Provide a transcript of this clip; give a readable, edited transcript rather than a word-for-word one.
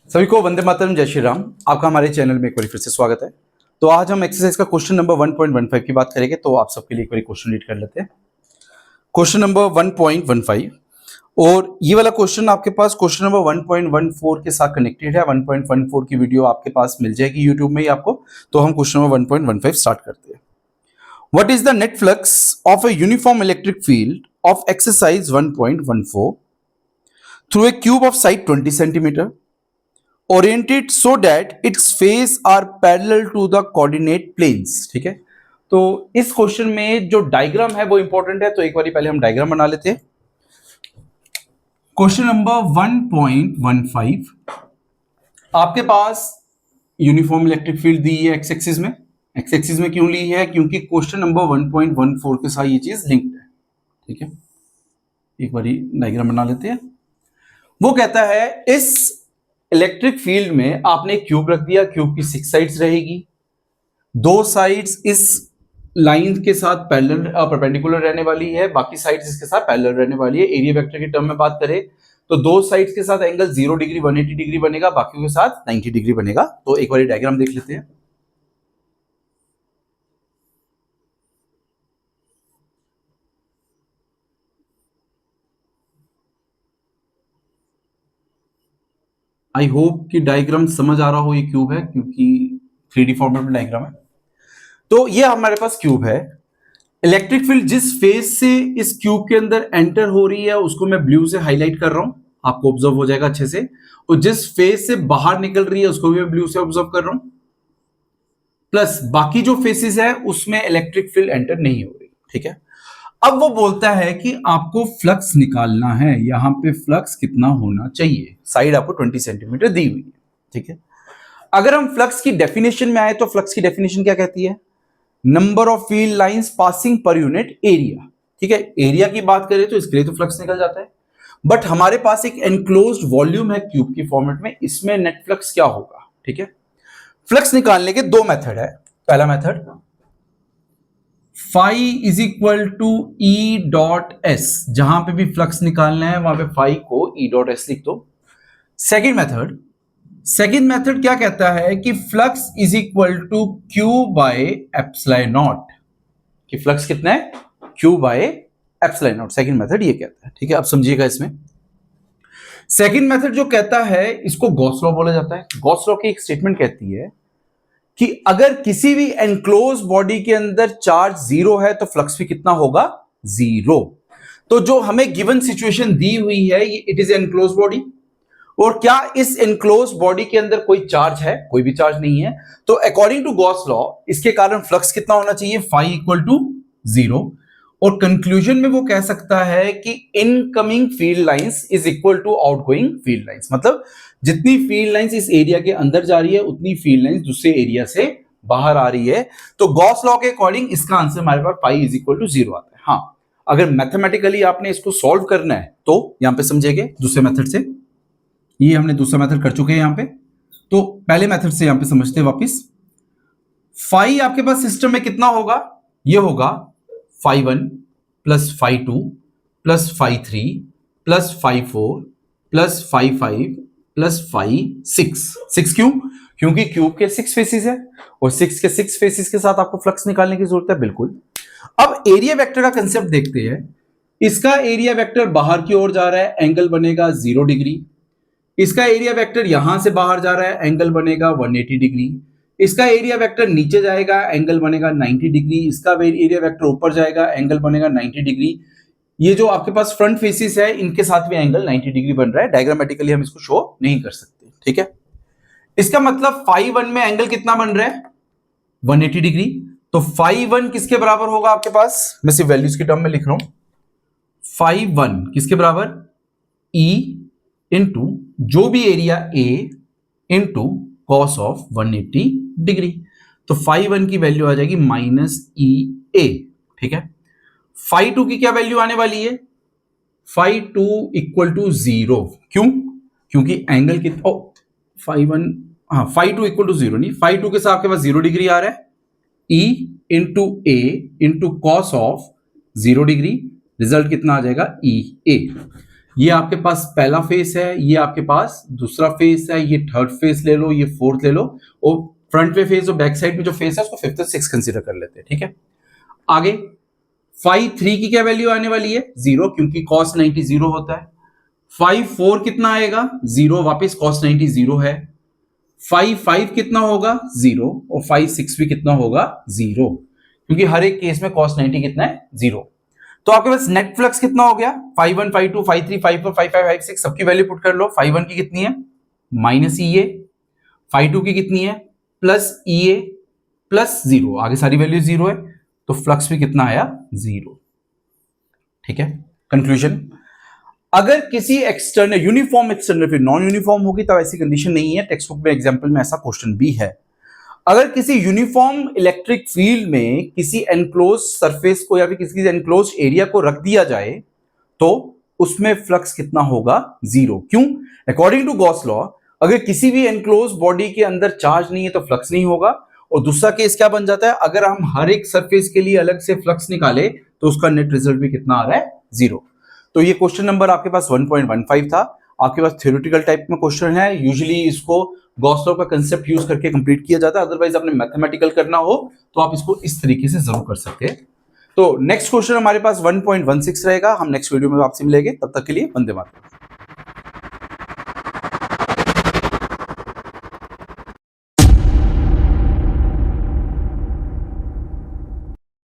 सभी को वंदे मातरम, जय श्री राम। आपका हमारे चैनल में एक बार फिर से स्वागत है। तो आज हम एक्सरसाइज का क्वेश्चन नंबर 1.15 की बात करेंगे। तो आप सबके लिए एक बार क्वेश्चन रीड कर लेते हैं। क्वेश्चन नंबर 1.15 और ये वाला क्वेश्चन आपके पास क्वेश्चन नंबर 1.14 के साथ कनेक्टेड है। 1.14 की वीडियो आपके पास मिल जाएगी यूट्यूब में ही आपको। तो हम क्वेश्चन नंबर 1.15 स्टार्ट करते हैं। What is the net flux of a uniform electric field of exercise 1.14 through a cube of side 20 centimetre oriented so that its face are parallel to the coordinate planes। ठीक है, तो इस question में जो diagram है वो important है। तो एक बार पहले हम डायग्राम बना लेते हैं। क्वेश्चन नंबर 1.15 आपके पास यूनिफॉर्म इलेक्ट्रिक फील्ड दी है एक्स एक्सिस में। एक्स एक्सिस में क्यों ली है? क्योंकि क्वेश्चन नंबर 1.14 के साथ ये चीज लिंक्ड है। ठीक है, एक बार डायग्राम बना लेते हैं। वो कहता है इस इलेक्ट्रिक फील्ड में आपने क्यूब रख दिया। क्यूब की 6 साइड्स रहेगी। 2 साइड्स इस लाइन के साथ पैरेलल परपेंडिकुलर रहने वाली है, बाकी साइड्स इसके साथ पैरेलल रहने वाली है। एरिया वेक्टर की टर्म में बात करें तो 2 साइड्स के साथ एंगल 0 डिग्री 180 डिग्री बनेगा, बाकी के साथ 90 डिग्री बनेगा। तो एक बार डायग्राम देख लेते हैं। आई होप कि डायग्राम समझ आ रहा हो। ये क्यूब है क्योंकि 3D फॉर्मेट में डायग्राम है। तो ये हमारे पास क्यूब है। इलेक्ट्रिक फील्ड जिस फेज से इस क्यूब के अंदर एंटर हो रही है उसको मैं ब्लू से हाईलाइट कर रहा हूं, आपको ऑब्जर्व हो जाएगा अच्छे से। और जिस फेज से बाहर निकल रही है उसको भी मैं ब्लू से ऑब्जर्व कर रहा हूं। प्लस बाकी जो फेसेस है उसमें इलेक्ट्रिक फील्ड एंटर नहीं हो रही। ठीक है, अब वो बोलता है कि आपको फ्लक्स निकालना है। यहां पे फ्लक्स कितना होना चाहिए? साइड आपको 20 सेंटीमीटर दी हुई है। ठीक है, अगर हम फ्लक्स की डेफिनेशन में आए तो फ्लक्स की डेफिनेशन क्या कहती है? Number of field lines passing per unit area. ठीक है, एरिया की बात करें तो इसके लिए तो फ्लक्स निकल जाता है। बट हमारे पास एक एनक्लोज्ड वॉल्यूम है क्यूब की फॉर्मेट में, इसमें नेट फ्लक्स क्या होगा? ठीक है, फ्लक्स निकालने के 2 मेथड है। पहला method phi is equal to E dot S. जहां पे भी फ्लक्स निकालना है वहां पे फाई को ई डॉट एस लिख दो। सेकेंड मेथड क्या कहता है कि flux is equal to Q by epsilon naught. कि फ्लक्स कितना है? Q by epsilon naught. Second method ये कहता है। ठीक है, अब समझिएगा इसमें। सेकेंड मेथड जो कहता है इसको गॉस लॉ बोला जाता है। गॉस लॉ की एक स्टेटमेंट कहती है कि अगर किसी भी एनक्लोज बॉडी के अंदर चार्ज 0 है तो फ्लक्स भी कितना होगा? 0। तो जो हमें गिवन सिचुएशन दी हुई है ये इट इज एनक्लोज बॉडी। और क्या इस एनक्लोज बॉडी के अंदर कोई चार्ज है? कोई भी चार्ज नहीं है। तो अकॉर्डिंग टू गॉस लॉ इसके कारण फ्लक्स कितना होना चाहिए? Phi equal to 0। और कंक्लूजन में वो कह सकता है कि incoming field lines is equal to outgoing field lines. मतलब जितनी फील्ड लाइंस इस एरिया के अंदर जा रही है उतनी फील्ड लाइंस दूसरे एरिया से बाहर आ रही है। तो गॉस लॉ के अकॉर्डिंग इसका आंसर हमारे पास फाई इज इक्वल टू 0 आता है। हाँ, अगर मैथमेटिकली आपने इसको सॉल्व करना है तो यहां पे समझेंगे दूसरे मेथड से। ये हमने दूसरा मेथड कर चुके हैं यहां पे। तो पहले मेथड से यहां पे समझते हैं वापिस। फाई आपके पास सिस्टम में कितना होगा? ये होगा phi 1 plus phi 2 plus phi 3 plus phi 4 plus phi 5 plus phi 6। 6 क्यों? क्योंकि क्यूब के 6 फेसिस है और 6 के 6 फेसिस के साथ आपको फ्लक्स निकालने की जरूरत है। बिल्कुल। अब एरिया वेक्टर का कंसेप्ट देखते हैं। इसका एरिया वेक्टर बाहर की ओर जा रहा है, एंगल बनेगा 0 डिग्री। इसका एरिया वेक्टर यहां से बाहर जा रहा है, एंगल बनेगा 180 डिग्री। इसका एरिया वेक्टर नीचे जाएगा, एंगल बनेगा 90 डिग्री। इसका एरिया वेक्टर ऊपर जाएगा, एंगल बनेगा 90 डिग्री। ये जो आपके पास फ्रंट फेसिस है इनके साथ भी एंगल 90 डिग्री बन रहा है। डायग्रामेटिकली हम इसको शो नहीं कर सकते। ठीक है, इसका मतलब फाई 1 में एंगल कितना बन रहा है? 180 डिग्री। तो फाई 1 किसके बराबर होगा आपके पास? मैं सिर्फ वैल्यूज की टर्म में लिख रहा हूं। फाई 1 किसके बराबर? ई इंटू जो भी area A into cos of 180 degree. तो फाई 1 की वैल्यू आ जाएगी माइनस ई ए। ठीक है, फाई 2 की क्या वैल्यू आने वाली है? Phi 2 equal to 0। क्यों? क्योंकि एंगल कितना फाई 1, हाँ फाई 2 इक्वल टू 0 नहीं, फाई 2 के साथ आपके पास 0 डिग्री आ रहा है। E into A into cos of 0 degree, result कितना आ जाएगा? ई ए। ये आपके पास पहला फेस है, ये आपके पास दूसरा फेस है, ये थर्ड फेस ले लो, ये फोर्थ ले लो, और फ्रंट पे फेस और बैक साइड में जो फेस है उसको फिफ्थ और सिक्स कंसीडर कर लेते हैं, ठीक है। आगे फाइव थ्री की क्या वैल्यू आने वाली है, जीरो, क्योंकि cos 90 जीरो होता है। फाइव फोर कितना आएगा, जीरो, वापस cos 90 जीरो है। फाइव फाइव कितना होगा, जीरो, और फाइव सिक्स भी कितना होगा, जीरो, क्योंकि हर एक केस में cos 90 कितना है, जीरो। तो आपके पास नेट फ्लक्स कितना हो गया, 5 1 5 2 5 3 5 4 5 5 5 6, सबकी वैल्यू पुट कर लो। 5 1 की कितनी है, माइनस ई ए, 5 2 की कितनी है, प्लस ई ए, प्लस जीरो, आगे सारी वैल्यू जीरो है, तो फ्लक्स भी कितना आया, जीरो, ठीक है। कंक्लूजन, अगर किसी एक्सटर्नल यूनिफॉर्म एक्सटर्नल फिर नॉन यूनिफॉर्म होगी तब ऐसी कंडीशन नहीं है, टेक्स्ट बुक में एग्जांपल में ऐसा क्वेश्चन भी है। अगर किसी यूनिफॉर्म इलेक्ट्रिक फील्ड में किसी एनक्लोज सरफेस को या फिर किसी एनक्लोज एरिया को रख दिया जाए तो उसमें फ्लक्स कितना होगा, जीरो। क्यों, अकॉर्डिंग टू गॉस लॉ, अगर किसी भी एनक्लोज बॉडी के अंदर चार्ज नहीं है तो फ्लक्स नहीं होगा। और दूसरा केस क्या बन जाता है, अगर हम हर एक सरफेस के लिए अलग से फ्लक्स निकाले तो उसका नेट रिजल्ट भी कितना आ रहा है, जीरो। तो ये क्वेश्चन नंबर आपके पास 1.15 था। आपके पास थ्योरेटिकल टाइप में क्वेश्चन है, यूजुअली इसको गॉस लॉ का कंसेप्ट यूज करके कंप्लीट किया जाता है, अदरवाइज आपने मैथमेटिकल करना हो तो आप इसको इस तरीके से जरूर कर सकते हैं। तो नेक्स्ट क्वेश्चन हमारे पास 1.16 रहेगा। हम नेक्स्ट वीडियो में आपसे मिलेंगे, तब तक के लिए वंदे मातरम।